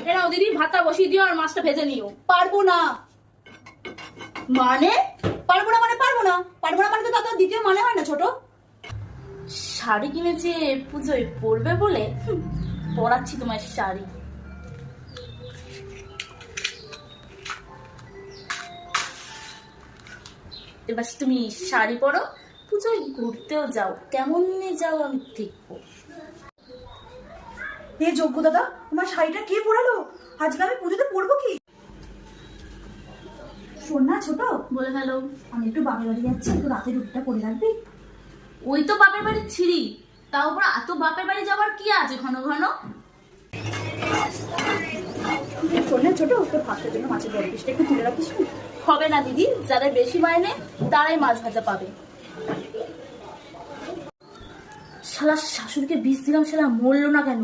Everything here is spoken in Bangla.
এনাও দিদি, ভাতটা বসিয়ে দিও আর মাছটা ভেজে নিও। পারবো না। মানে পারবো না মানে পারবো না, পারবো না মানে তো তার দ্বিতীয় মানে হয় না ছোট। শাড়ি কিনেছে পুজোয় পরবে বলে, পরাচ্ছি তোমার শাড়ি। এবার তুমি শাড়ি পরো, পুজোয় ঘুরতেও যাও, কেমন যাও আমি দেখবো। এ যোগ্য দাদা, আমার শাড়িটা কে পরালো? আজকে আমি পুজোতে পরবো কি? শোন না ছোট, বলে ফেলো। আমি একটু বাপের বাড়ি যাচ্ছি, একটু রাতে রুটিটা করে রাখবি। ওই তো বাপের বাড়ির ছিঁড়ি, তাও আবার এত বাপের বাড়ি যাবার কি আছে ঘন ঘন? শোন না ছোট, তোর ভাতের জন্য মাছের বড় পিসটা একটু তুলে রাখিস। হবে না দিদি, যাদের বেশি মাইনে তারাই মাছ ভাজা পাবে। শালা শাশুড়িকে বিষ দিলাম, শালা মরলো না কেন?